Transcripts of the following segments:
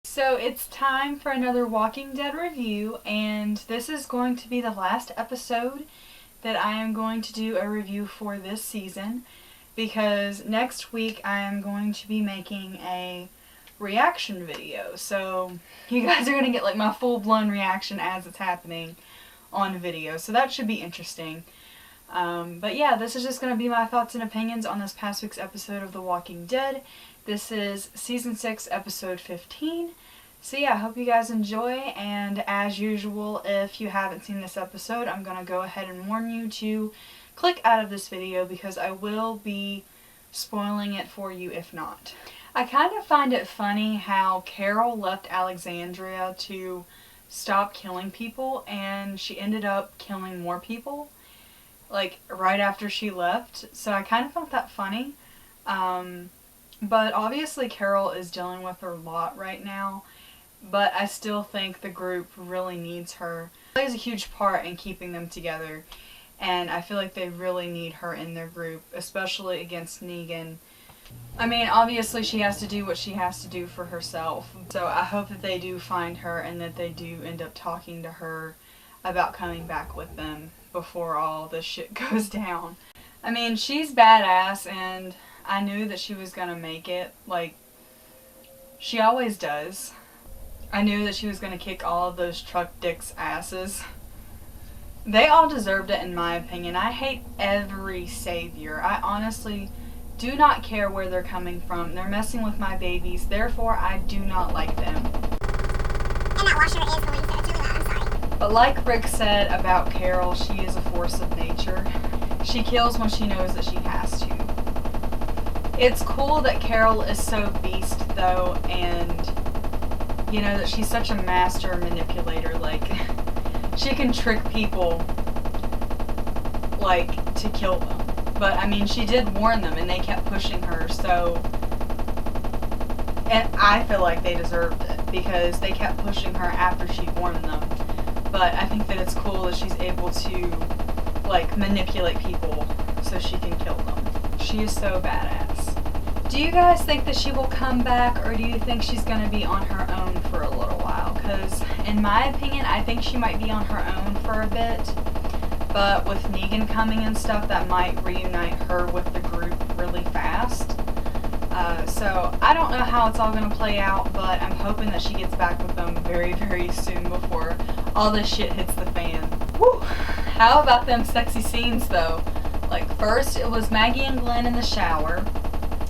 So it's time for another Walking Dead review, and this is going to be the last episode that I am going to do a review for this season, because next week I am going to be making a reaction video. So you guys are going to get like my full-blown reaction as it's happening on video, so that should be interesting. But yeah, this is just going to be my thoughts and opinions on this past week's episode of The Walking Dead. This is Season 6, Episode 15. So yeah, I hope you guys enjoy, and as usual, if you haven't seen this episode, I'm going to go ahead and warn you to click out of this video because I will be spoiling it for you if not. I kind of find it funny how Carol left Alexandria to stop killing people, and she ended up killing more people, like, right after she left. So I kind of found that funny. But obviously Carol is dealing with a lot right now, but I still think the group really needs her. She plays a huge part in keeping them together, and I feel like they really need her in their group, especially against Negan. I mean, obviously she has to do what she has to do for herself, so I hope that they do find her and that they do end up talking to her about coming back with them before all this shit goes down. I mean, she's badass, and I knew that she was gonna make it, like, she always does. I knew that she was gonna kick all of those truck dicks' asses. They all deserved it, in my opinion. I hate every savior. I honestly do not care where they're coming from. They're messing with my babies, therefore I do not like them. And that washer is going to, it's really loud, I'm sorry. But like Rick said about Carol, she is a force of nature. She kills when she knows that she has to. It's cool that Carol is so beast, though, and, you know, that she's such a master manipulator. Like, she can trick people, like, to kill them. But, I mean, she did warn them, and they kept pushing her, so, and I feel like they deserved it, because they kept pushing her after she warned them. But I think that it's cool that she's able to, like, manipulate people so she can kill them. She is so badass. Do you guys think that she will come back, or do you think she's going to be on her own for a little while? Because, in my opinion, I think she might be on her own for a bit. But with Negan coming and stuff, that might reunite her with the group really fast. So, I don't know how it's all going to play out, but I'm hoping that she gets back with them very, very soon before all this shit hits the fan. Whew. How about them sexy scenes, though? Like, first it was Maggie and Glenn in the shower.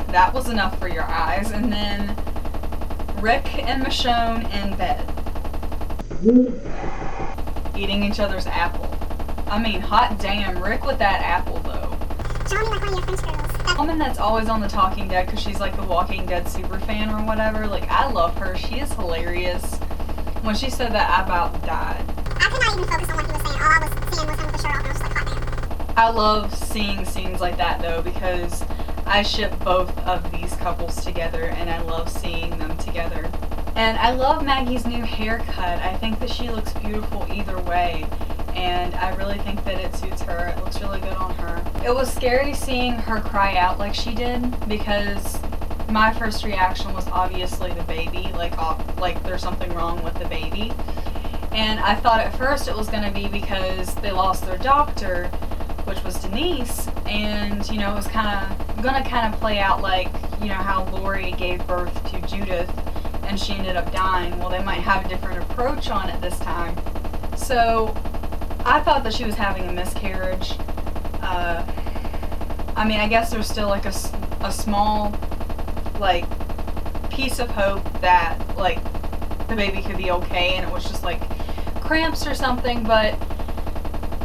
That was enough for your eyes. And then Rick and Michonne in bed, eating each other's apple. I mean, hot damn, Rick with that apple, though. Show me like one of your French girls. The woman that's always on The Talking Dead because she's like the Walking Dead super fan or whatever. Like, I love her. She is hilarious. When she said that, I about died. I could not even focus on what he was saying. All I was seeing was him with the shirt off, and I was just like, hot damn. I love seeing scenes like that, though, because I ship both of these couples together, and I love seeing them together. And I love Maggie's new haircut. I think that she looks beautiful either way, and I really think that it suits her. It looks really good on her. It was scary seeing her cry out like she did, because my first reaction was obviously the baby, like there's something wrong with the baby. And I thought at first it was going to be because they lost their doctor, which was Denise, and, you know, it was going to play out like, you know, how Lori gave birth to Judith and she ended up dying. Well, they might have a different approach on it this time. So I thought that she was having a miscarriage. I mean, I guess there's still like a small, like, piece of hope that, like, the baby could be okay and it was just like cramps or something, but,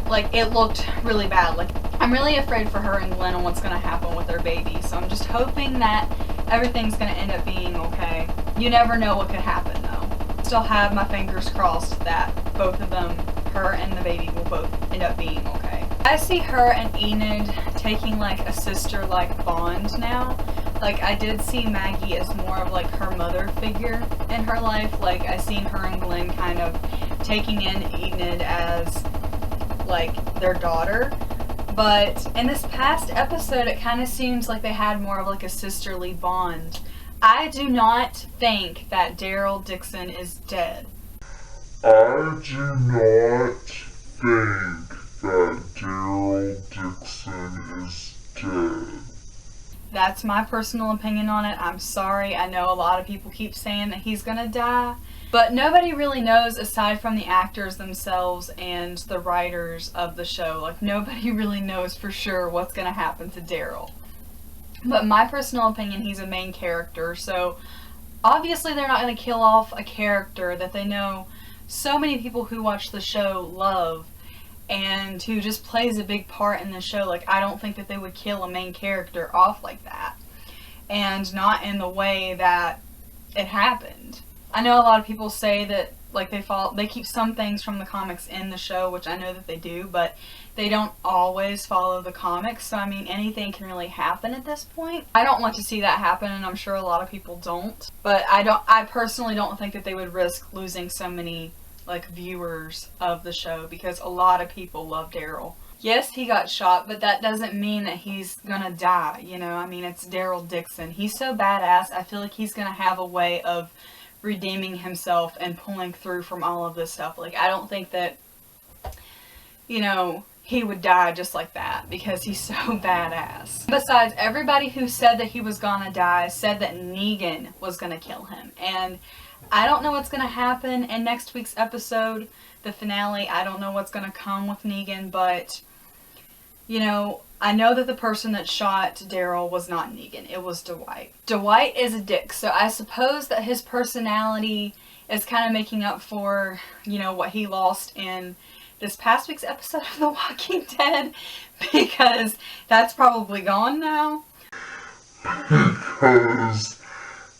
like, it looked really bad. Like, I'm really afraid for her and Glenn and what's going to happen with their baby, so I'm just hoping that everything's going to end up being okay. You never know what could happen, though. Still have my fingers crossed that both of them, her and the baby, will both end up being okay. I see her and Enid taking, like, a sister-like bond now. Like, I did see Maggie as more of, like, her mother figure in her life. Like, I seen her and Glenn kind of taking in Enid as, like, their daughter. But in this past episode, it kind of seems like they had more of, like, a sisterly bond. I do not think that Daryl Dixon is dead. I do not think that Daryl Dixon is dead. That's my personal opinion on it. I'm sorry. I know a lot of people keep saying that he's gonna die, but nobody really knows aside from the actors themselves and the writers of the show. Like, nobody really knows for sure what's gonna happen to Daryl. But my personal opinion, he's a main character, so obviously they're not gonna kill off a character that they know so many people who watch the show love and who just plays a big part in the show. Like, I don't think that they would kill a main character off like that, and not in the way that it happened. I know a lot of people say that, like, they keep some things from the comics in the show, which I know that they do, but they don't always follow the comics, so I mean, anything can really happen at this point. I don't want to see that happen, and I'm sure a lot of people don't, but I personally don't think that they would risk losing so many, like, viewers of the show, because a lot of people love Daryl. Yes, he got shot, but that doesn't mean that he's gonna die, you know? I mean, it's Daryl Dixon. He's so badass, I feel like he's gonna have a way of redeeming himself and pulling through from all of this stuff. Like, I don't think that, you know, he would die just like that, because he's so badass. Besides, everybody who said that he was gonna die said that Negan was gonna kill him, and I don't know what's gonna happen in next week's episode, the finale. I don't know what's gonna come with Negan, but, you know, I know that the person that shot Daryl was not Negan, it was Dwight. Dwight is a dick, so I suppose that his personality is kind of making up for, you know, what he lost in this past week's episode of The Walking Dead, because that's probably gone now. Because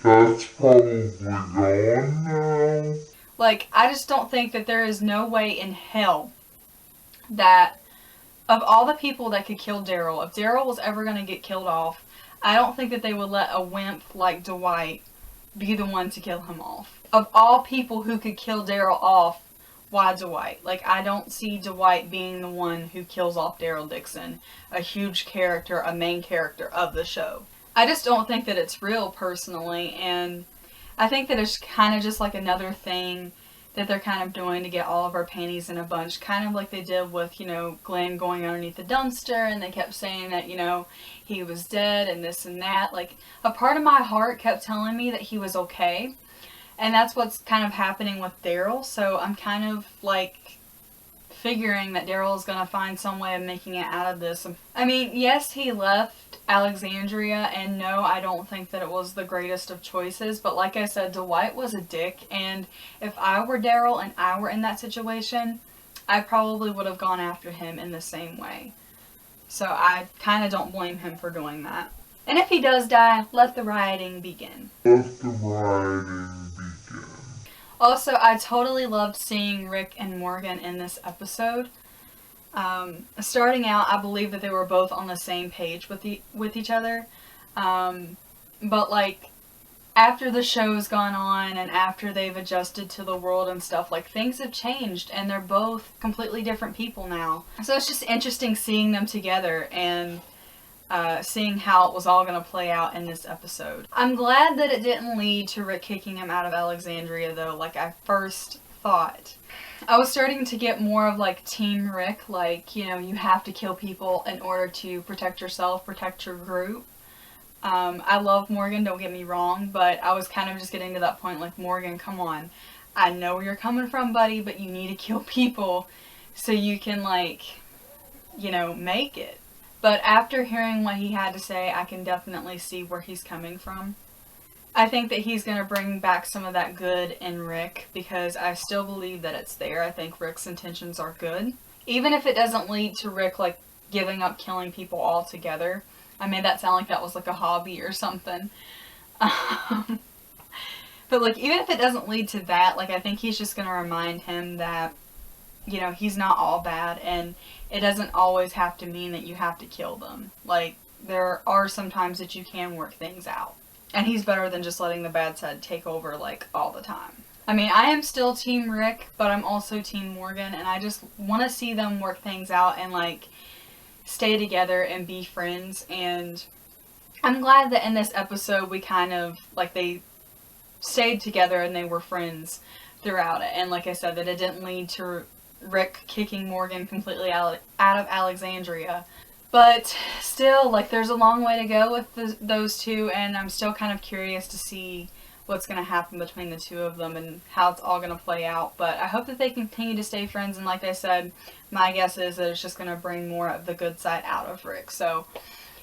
that's probably gone now. Like, I just don't think that there is no way in hell that, of all the people that could kill Daryl, if Daryl was ever going to get killed off, I don't think that they would let a wimp like Dwight be the one to kill him off. Of all people who could kill Daryl off, why Dwight? Like, I don't see Dwight being the one who kills off Daryl Dixon, a huge character, a main character of the show. I just don't think that it's real, personally, and I think that it's kind of just like another thing that they're kind of doing to get all of our panties in a bunch, kind of like they did with, you know, Glenn going underneath the dumpster, and they kept saying that, you know, he was dead and this and that. Like, a part of my heart kept telling me that he was okay, and that's what's kind of happening with Daryl, so I'm kind of, like, figuring that Daryl is going to find some way of making it out of this. I mean, yes, he left Alexandria, and no, I don't think that it was the greatest of choices, but like I said, Dwight was a dick, and if I were Daryl and I were in that situation, I probably would have gone after him in the same way. So I kind of don't blame him for doing that. And if he does die, let the rioting begin. Let the rioting begin. Also, I totally loved seeing Rick and Morgan in this episode. Starting out, I believe that they were both on the same page with each other. But, like, after the show's gone on and after they've adjusted to the world and stuff, like, things have changed and they're both completely different people now. So it's just interesting seeing them together and seeing how it was all going to play out in this episode. I'm glad that it didn't lead to Rick kicking him out of Alexandria, though, like I first thought. I was starting to get more of, like, Team Rick, like, you know, you have to kill people in order to protect yourself, protect your group. I love Morgan, don't get me wrong, but I was kind of just getting to that point, like, Morgan, come on. I know where you're coming from, buddy, but you need to kill people so you can, like, you know, make it. But after hearing what he had to say, I can definitely see where he's coming from. I think that he's going to bring back some of that good in Rick, because I still believe that it's there. I think Rick's intentions are good. Even if it doesn't lead to Rick, like, giving up killing people altogether. I made that sound like that was, like, a hobby or something. But, like, even if it doesn't lead to that, like, I think he's just going to remind him that, you know, he's not all bad, and it doesn't always have to mean that you have to kill them. Like, there are some times that you can work things out. And he's better than just letting the bad side take over, like, all the time. I mean, I am still Team Rick, but I'm also Team Morgan, and I just want to see them work things out and, like, stay together and be friends. And I'm glad that in this episode we kind of, like, they stayed together and they were friends throughout it. And like I said, that it didn't lead to Rick kicking Morgan completely out of Alexandria. But still, like, there's a long way to go with those two, and I'm still kind of curious to see what's going to happen between the two of them and how it's all going to play out. But I hope that they continue to stay friends, and like I said, my guess is that it's just going to bring more of the good side out of Rick. So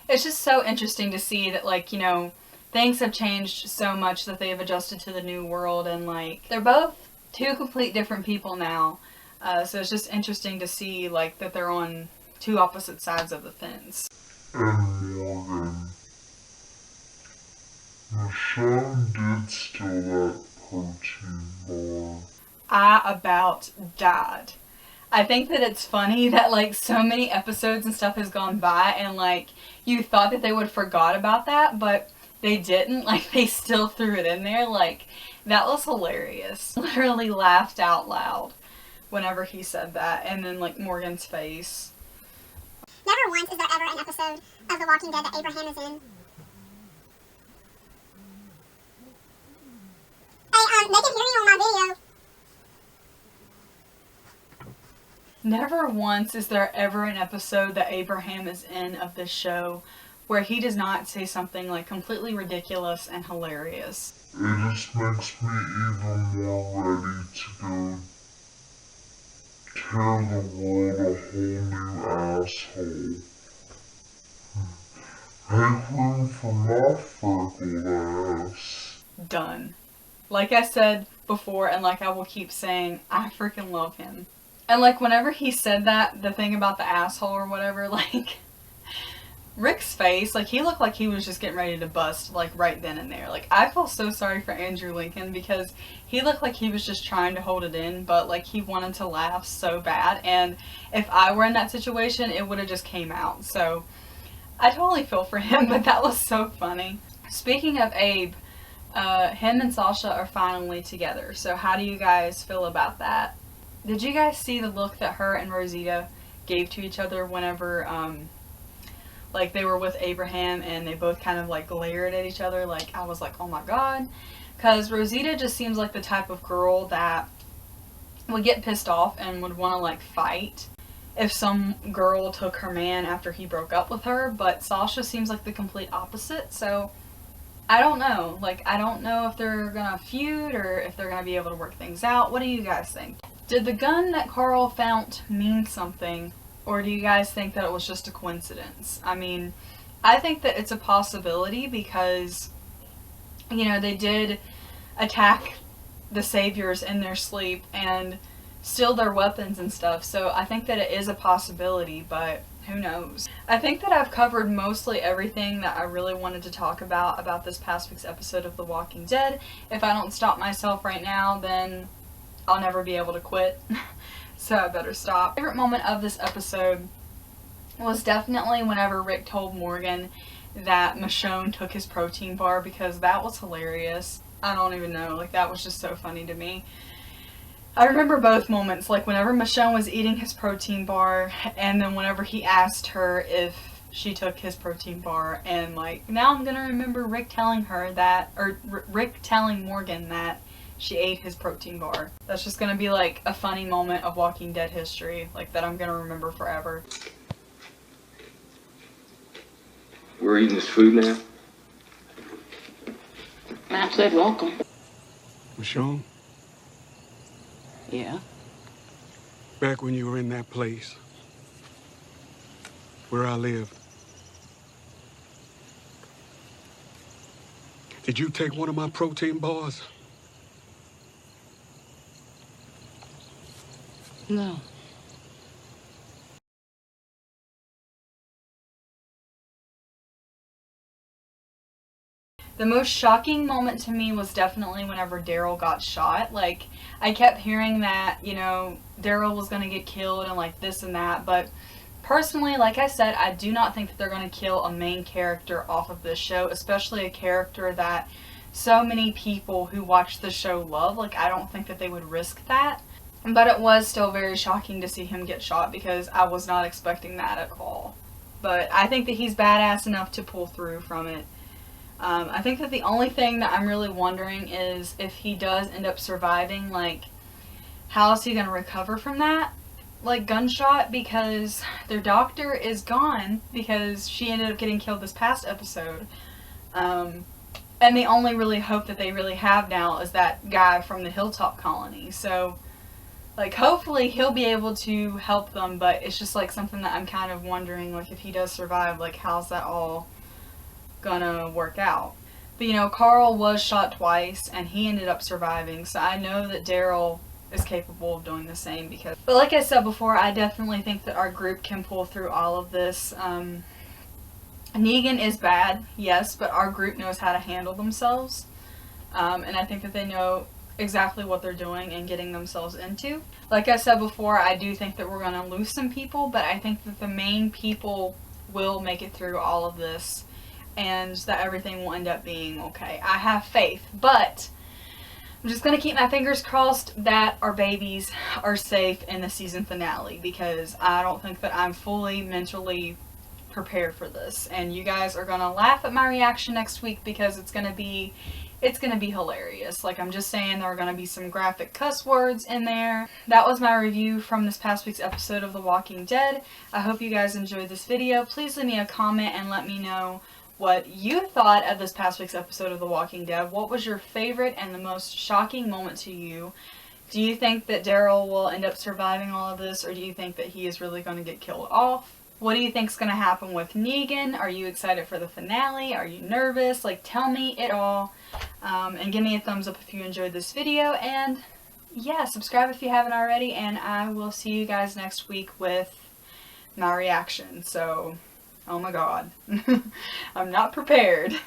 it's just so interesting to see that, like, you know, things have changed so much that they've adjusted to the new world, and, like, they're both two complete different people now. So it's just interesting to see, like, that they're on two opposite sides of the fence. And Morgan. Michonne did steal that protein bar. I about died. I think that it's funny that, like, so many episodes and stuff has gone by, and, like, you thought that they would have forgot about that, but they didn't. Like, they still threw it in there. Like, that was hilarious. Literally laughed out loud whenever he said that, and then, like, Morgan's face. Never once is there ever an episode of The Walking Dead that Abraham is in. Hey, they can hear you on my video. Never once is there ever an episode that Abraham is in of this show where he does not say something, like, completely ridiculous and hilarious. It just makes me even more ready to go tear the world a whole new asshole. Make room for my freckled ass. Done. Like I said before, and like I will keep saying, I freaking love him. And, like, whenever he said that, the thing about the asshole or whatever, like, Rick's face, like, he looked like he was just getting ready to bust, like, right then and there. Like, I feel so sorry for Andrew Lincoln because he looked like he was just trying to hold it in, but, like, he wanted to laugh so bad. And if I were in that situation, it would have just came out. So I totally feel for him, but that was so funny. Speaking of Abe, him and Sasha are finally together. So how do you guys feel about that? Did you guys see the look that her and Rosita gave to each other whenever, like, they were with Abraham and they both kind of, like, glared at each other? Like, I was like, oh my god. Because Rosita just seems like the type of girl that would get pissed off and would want to, like, fight if some girl took her man after he broke up with her. But Sasha seems like the complete opposite, so I don't know. Like, I don't know if they're gonna feud or if they're gonna be able to work things out. What do you guys think? Did the gun that Carl found mean something, or do you guys think that it was just a coincidence? I mean, I think that it's a possibility because, you know, they did attack the Saviors in their sleep and steal their weapons and stuff, so I think that it is a possibility, but who knows? I think that I've covered mostly everything that I really wanted to talk about this past week's episode of The Walking Dead. If I don't stop myself right now, then I'll never be able to quit. So I better stop. My favorite moment of this episode was definitely whenever Rick told Morgan that Michonne took his protein bar, because that was hilarious. I don't even know, like, that was just so funny to me. I remember both moments, like whenever Michonne was eating his protein bar, and then whenever he asked her if she took his protein bar, and, like, now I'm gonna remember Rick telling her that, or Rick telling Morgan that she ate his protein bar. That's just gonna be, like, a funny moment of Walking Dead history, like, that I'm gonna remember forever. We're eating this food now? Matt said welcome. Michonne, Yeah? back when you were in that place where I lived, did you take one of my protein bars? No. The most shocking moment to me was definitely whenever Daryl got shot. Like, I kept hearing that, you know, Daryl was going to get killed and, like, this and that, but personally, like I said, I do not think that they're going to kill a main character off of this show, especially a character that so many people who watch the show love. Like, I don't think that they would risk that. But it was still very shocking to see him get shot because I was not expecting that at all. but I think that he's badass enough to pull through from it. I think that the only thing that I'm really wondering is if he does end up surviving, like, how is he going to recover from that, like, gunshot, because their doctor is gone because she ended up getting killed this past episode. And the only really hope that they really have now is that guy from the Hilltop Colony. So, like, hopefully he'll be able to help them, but it's just, like, something that I'm kind of wondering, like, if he does survive, like, how's that all gonna work out? But, you know, Carl was shot twice, and he ended up surviving, so I know that Daryl is capable of doing the same. But like I said before, I definitely think that our group can pull through all of this. Negan is bad, yes, but our group knows how to handle themselves, and I think that they know exactly what they're doing and getting themselves into. Like I said before, I do think that we're going to lose some people, but I think that the main people will make it through all of this, and that everything will end up being okay. I have faith, but I'm just going to keep my fingers crossed that our babies are safe in the season finale, because I don't think that I'm fully mentally prepared for this. And you guys are going to laugh at my reaction next week, because it's going to be hilarious. Like, I'm just saying, there are going to be some graphic cuss words in there. That was my review from this past week's episode of The Walking Dead. I hope you guys enjoyed this video. Please leave me a comment and let me know what you thought of this past week's episode of The Walking Dead. What was your favorite and the most shocking moment to you? Do you think that Daryl will end up surviving all of this, or do you think that he is really going to get killed off? What do you think is going to happen with Negan? Are you excited for the finale? Are you nervous? Like, tell me it all. And give me a thumbs up if you enjoyed this video. And yeah, subscribe if you haven't already. And I will see you guys next week with my reaction. So, oh my god. I'm not prepared.